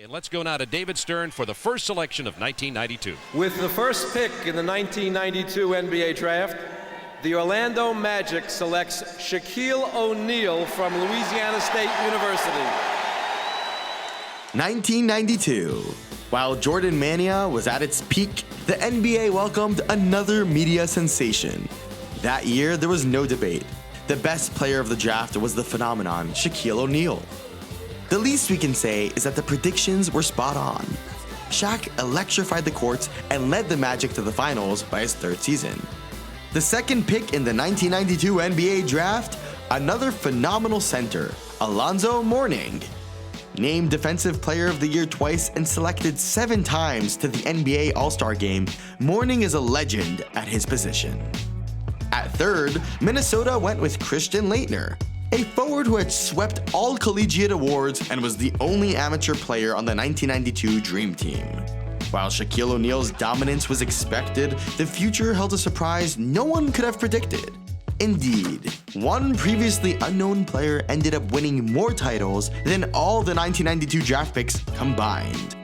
And let's go now to David Stern for the first selection of 1992. With the first pick in the 1992 NBA Draft, the Orlando Magic selects Shaquille O'Neal from Louisiana State University. 1992. While Jordan Mania was at its peak, the NBA welcomed another media sensation. That year, there was no debate. The best player of the draft was the phenomenon Shaquille O'Neal. The least we can say is that the predictions were spot on. Shaq electrified the courts and led the Magic to the finals by his third season. The second pick in the 1992 NBA Draft, another phenomenal center, Alonzo Mourning. Named Defensive Player of the Year twice and selected 7 times to the NBA All-Star Game, Mourning is a legend at his position. At third, Minnesota went with Christian Laettner, a forward who had swept all collegiate awards and was the only amateur player on the 1992 Dream Team. While Shaquille O'Neal's dominance was expected, the future held a surprise no one could have predicted. Indeed, one previously unknown player ended up winning more titles than all the 1992 draft picks combined.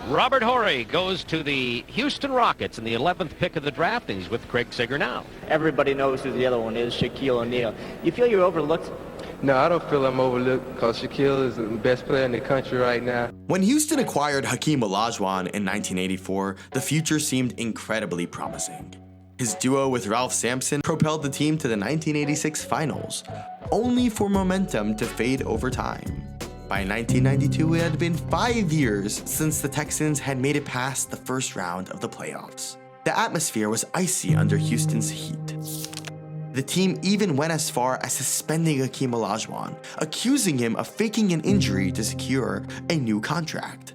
Robert Horry goes to the Houston Rockets in the 11th pick of the draft, and he's with Craig Sager now. Everybody knows who the other one is, Shaquille O'Neal. You feel you're overlooked? No, I don't feel I'm overlooked because Shaquille is the best player in the country right now. When Houston acquired Hakeem Olajuwon in 1984, the future seemed incredibly promising. His duo with Ralph Sampson propelled the team to the 1986 finals, only for momentum to fade over time. By 1992, it had been 5 years since the Texans had made it past the first round of the playoffs. The atmosphere was icy under Houston's heat. The team even went as far as suspending Hakeem Olajuwon, accusing him of faking an injury to secure a new contract.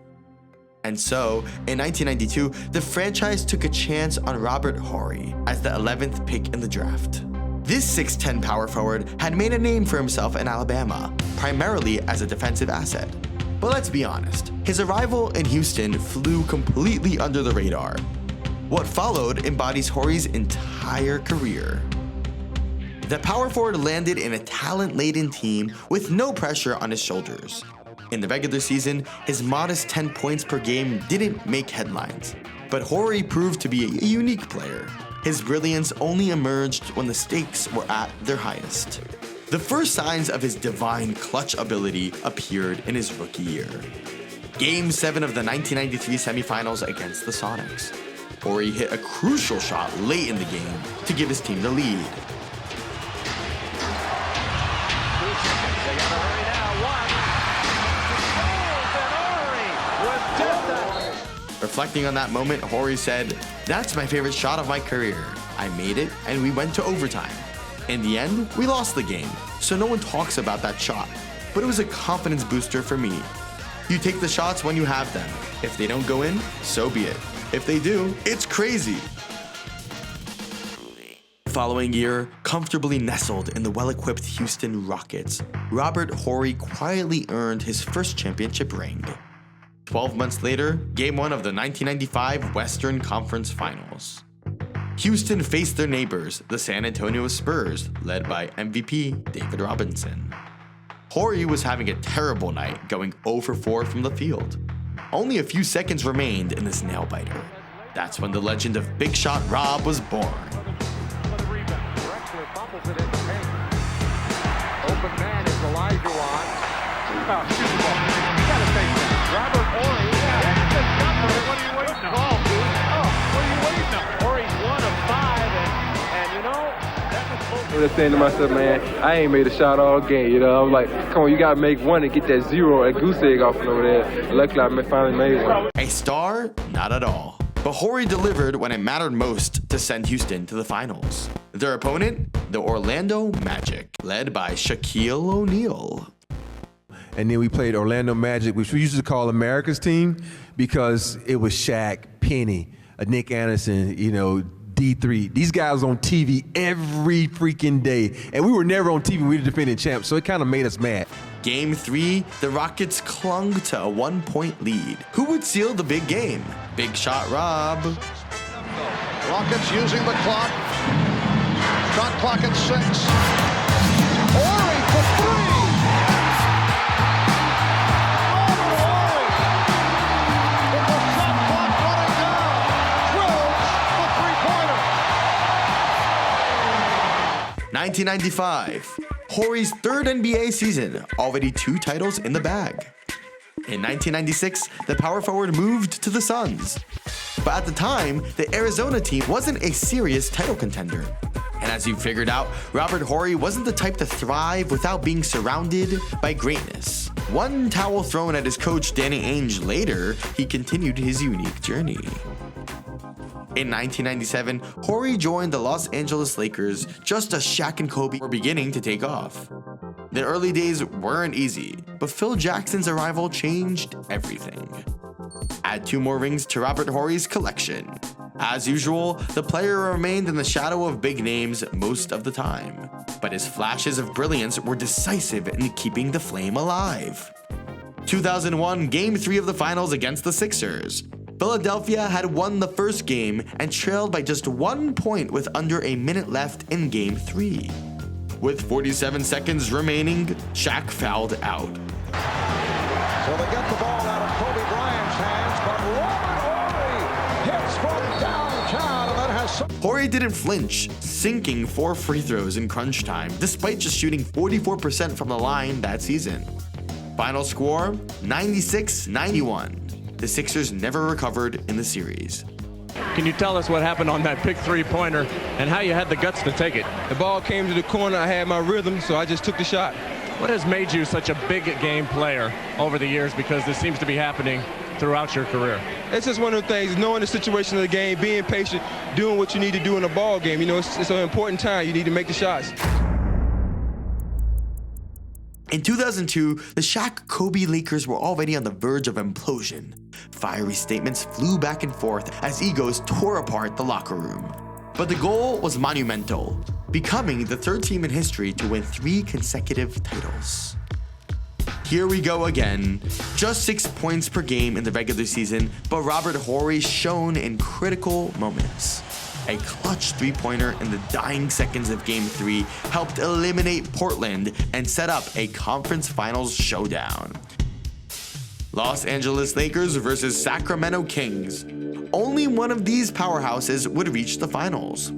And so, in 1992, the franchise took a chance on Robert Horry as the 11th pick in the draft. This 6'10" power forward had made a name for himself in Alabama, primarily as a defensive asset. But let's be honest, his arrival in Houston flew completely under the radar. What followed embodies Horry's entire career. The power forward landed in a talent-laden team with no pressure on his shoulders. In the regular season, his modest 10 points per game didn't make headlines, but Horry proved to be a unique player. His brilliance only emerged when the stakes were at their highest. The first signs of his divine clutch ability appeared in his rookie year. Game 7 of the 1993 semifinals against the Sonics. Horry hit a crucial shot late in the game to give his team the lead. Reflecting on that moment, Horry said, "That's my favorite shot of my career. I made it, and we went to overtime. In the end, we lost the game, so no one talks about that shot. But it was a confidence booster for me. You take the shots when you have them. If they don't go in, so be it. If they do, it's crazy." The following year, comfortably nestled in the well-equipped Houston Rockets, Robert Horry quietly earned his first championship ring. 12 months later, Game 1 of the 1995 Western Conference Finals. Houston faced their neighbors, the San Antonio Spurs, led by MVP David Robinson. Horry was having a terrible night, going 0 for 4 from the field. Only a few seconds remained in this nail-biter. That's when the legend of Big Shot Rob was born. Open man is Olajuwon. Oh, shoot the ball. You gotta take that. Robert Horry. That's the number. What are you waiting on? Ball, dude. Oh, what are you waiting on? Horry's 1 of 5, and you know, that was close. I'm just saying to myself, man, I ain't made a shot all game, you know. I'm like, come on, you gotta make one and get that 0 at goose egg off over there. Luckily, I finally made one. A star? Not at all. But Horry delivered when it mattered most to send Houston to the finals. Their opponent? The Orlando Magic, led by Shaquille O'Neal. And then we played Orlando Magic, which we used to call America's team because it was Shaq, Penny, Nick Anderson, you know, D3. These guys on TV every freaking day. And we were never on TV, we were the defending champs, so it kind of made us mad. Game 3, the Rockets clung to a 1-point lead. Who would seal the big game? Big Shot Rob. Rockets using the clock. 6. Horry for 3. Robert Horry with the shot clock running down. Drills the three-pointer. 1995, Horry's third NBA season, already 2 titles in the bag. In 1996, the power forward moved to the Suns. But at the time, the Arizona team wasn't a serious title contender. And as you figured out, Robert Horry wasn't the type to thrive without being surrounded by greatness. One towel thrown at his coach Danny Ainge later, he continued his unique journey. In 1997, Horry joined the Los Angeles Lakers just as Shaq and Kobe were beginning to take off. The early days weren't easy, but Phil Jackson's arrival changed everything. Add 2 more rings to Robert Horry's collection. As usual, the player remained in the shadow of big names most of the time, but his flashes of brilliance were decisive in keeping the flame alive. 2001 Game 3 of the Finals against the Sixers. Philadelphia had won the first game and trailed by just 1 point with under a minute left in Game 3. With 47 seconds remaining, Shaq fouled out. So they get the ball out of Kobe Bryant's hands, but Robert Horry hits from downtown and then has some... Horry didn't flinch, sinking 4 free throws in crunch time, despite just shooting 44% from the line that season. Final score, 96-91. The Sixers never recovered in the series. Can you tell us what happened on that big three-pointer and how you had the guts to take it? The ball came to the corner, I had my rhythm, so I just took the shot. What has made you such a big game player over the years, because this seems to be happening throughout your career? It's just one of the things, knowing the situation of the game, being patient, doing what you need to do in a ball game. You know, it's an important time. You need to make the shots. In 2002, the Shaq-Kobe Lakers were already on the verge of implosion. Fiery statements flew back and forth as egos tore apart the locker room. But the goal was monumental, becoming the 3rd team in history to win 3 consecutive titles. Here we go again. Just 6 points per game in the regular season, but Robert Horry shone in critical moments. A clutch 3-pointer in the dying seconds of Game 3 helped eliminate Portland and set up a conference finals showdown. Los Angeles Lakers versus Sacramento Kings. Only one of these powerhouses would reach the finals.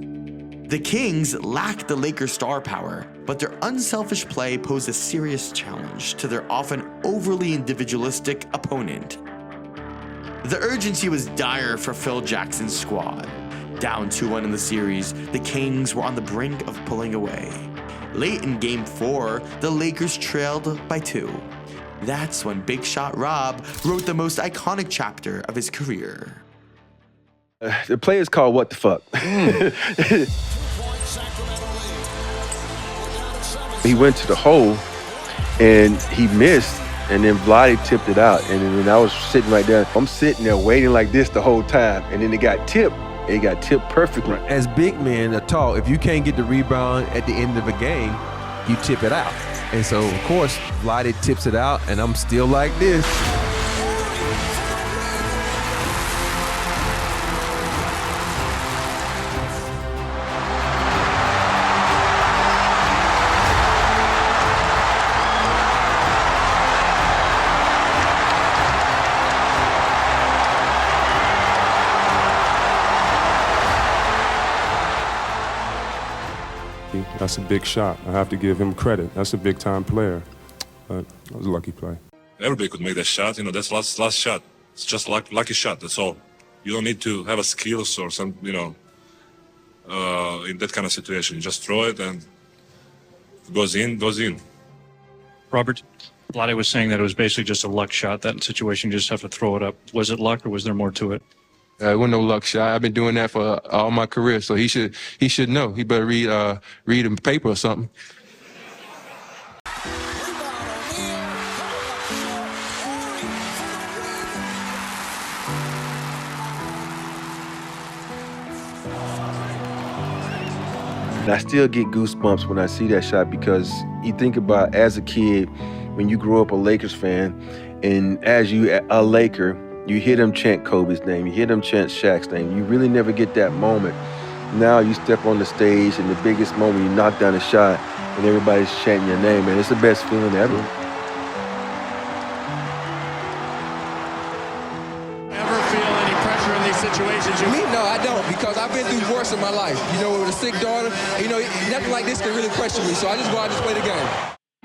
The Kings lacked the Lakers' star power, but their unselfish play posed a serious challenge to their often overly individualistic opponent. The urgency was dire for Phil Jackson's squad. Down 2-1 in the series, the Kings were on the brink of pulling away. Late in Game 4, the Lakers trailed by 2. That's when Big Shot Rob wrote the most iconic chapter of his career. The play is called What the Fuck. He went to the hole, and he missed, and then Vlade tipped it out. And then I was sitting right there. I'm sitting there waiting like this the whole time, and then it got tipped. It got tipped perfectly. As big men are tall, if you can't get the rebound at the end of a game, you tip it out. And so, of course, Vlade tips it out, and I'm still like this. That's a big shot. I have to give him credit. That's a big-time player. But that was a lucky play. Everybody could make that shot. You know, that's last shot. It's just lucky shot. That's all. You don't need to have a skills or some, you know, in that kind of situation. You just throw it and if it goes in, goes in. Robert, Vlade was saying that it was basically just a luck shot. That situation, you just have to throw it up. Was it luck or was there more to it? It wasn't no luck shot. I've been doing that for all my career, so he should know. He better read a paper or something. And I still get goosebumps when I see that shot, because you think about, as a kid, when you grow up a Lakers fan, and as you a Laker, you hear them chant Kobe's name, you hear them chant Shaq's name. You really never get that moment Now you step on the stage in the biggest moment, you knock down a shot, and everybody's chanting your name, man. It's the best feeling ever. Ever feel any pressure in these situations? Me, no, I don't, because I've been through worse in my life. You know, with a sick daughter, you know, nothing like this can really pressure me, so I just go out and just play the game.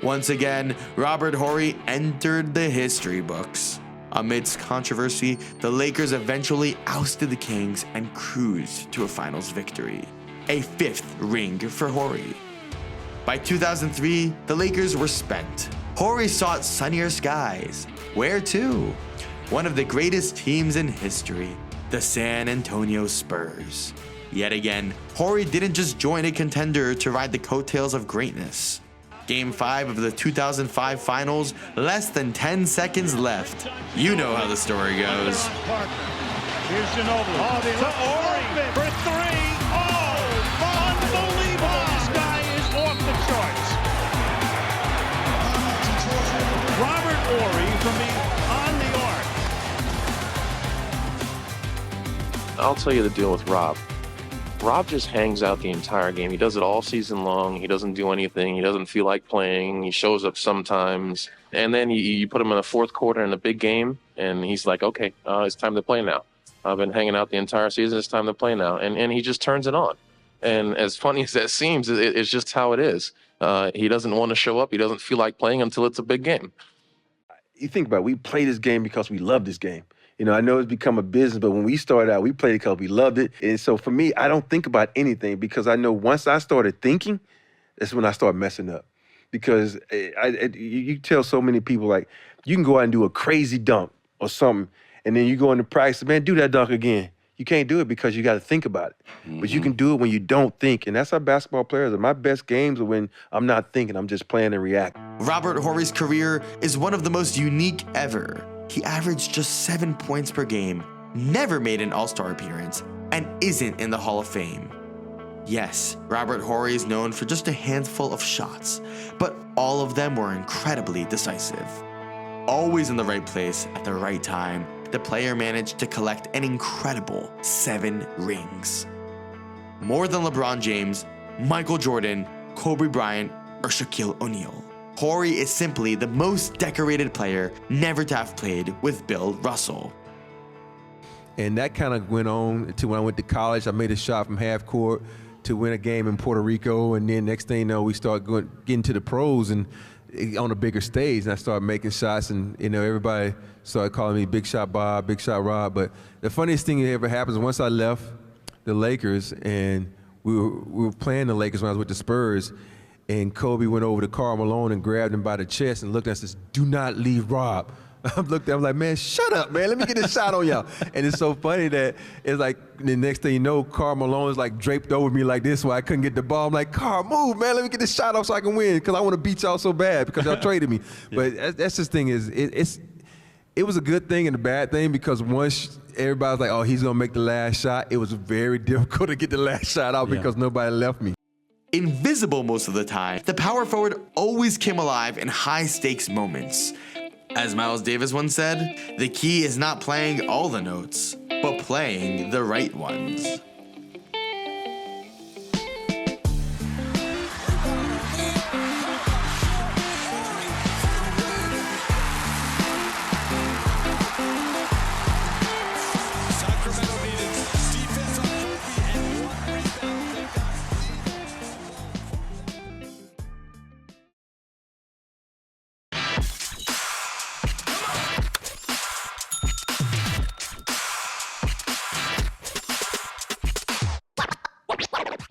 Once again, Robert Horry entered the history books. Amidst controversy, the Lakers eventually ousted the Kings and cruised to a finals victory. A 5th ring for Horry. By 2003, the Lakers were spent. Horry sought sunnier skies. Where to? One of the greatest teams in history, the San Antonio Spurs. Yet again, Horry didn't just join a contender to ride the coattails of greatness. Game 5 of the 2005 finals, less than 10 seconds left. You know how the story goes. Here's Ginobili. To Horry for 3. Oh, unbelievable. This guy is off the charts. Robert Horry from the on the arc. I'll tell you the deal with Rob. Rob just hangs out the entire game. He does it all season long. He doesn't do anything. He doesn't feel like playing. He shows up sometimes. And then you put him in the fourth quarter in a big game, and he's like, okay, it's time to play now. I've been hanging out the entire season. It's time to play now. And he just turns it on. And as funny as that seems, it's just how it is. He doesn't want to show up. He doesn't feel like playing until it's a big game. You think about it, we play this game because we love this game. You know, I know it's become a business, but when we started out, we played it because we loved it. And so for me, I don't think about anything because I know once I started thinking, that's when I start messing up. Because you tell so many people, like, you can go out and do a crazy dunk or something, and then you go into practice, man, do that dunk again. You can't do it because you got to think about it. Mm-hmm. But you can do it when you don't think. And that's how basketball players are. My best games are when I'm not thinking, I'm just playing and reacting. Robert Horry's career is one of the most unique ever. He averaged just 7 points per game, never made an All-Star appearance, and isn't in the Hall of Fame. Yes, Robert Horry is known for just a handful of shots, but all of them were incredibly decisive. Always in the right place at the right time, the player managed to collect an incredible 7 rings. More than LeBron James, Michael Jordan, Kobe Bryant, or Shaquille O'Neal. Horry is simply the most decorated player never to have played with Bill Russell. And that kind of went on to when I went to college. I made a shot from half court to win a game in Puerto Rico, and then next thing you know, we start getting to the pros and on a bigger stage, and I started making shots, and you know, everybody started calling me Big Shot Bob, Big Shot Rob. But the funniest thing that ever happens, once I left the Lakers and we were playing the Lakers when I was with the Spurs, and Kobe went over to Karl Malone and grabbed him by the chest and looked at us and says, "Do not leave Rob." I'm like, man, shut up, man. Let me get this shot on y'all. And it's so funny that it's like the next thing you know, Karl Malone is like draped over me like this, where I couldn't get the ball. I'm like, Karl, move, man. Let me get this shot off so I can win, because I want to beat y'all so bad because y'all traded me. But that's the thing is, it was a good thing and a bad thing, because once everybody's like, oh, he's gonna make the last shot, it was very difficult to get the last shot out because nobody left me. Invisible most of the time, the power forward always came alive in high-stakes moments. As Miles Davis once said, the key is not playing all the notes, but playing the right ones.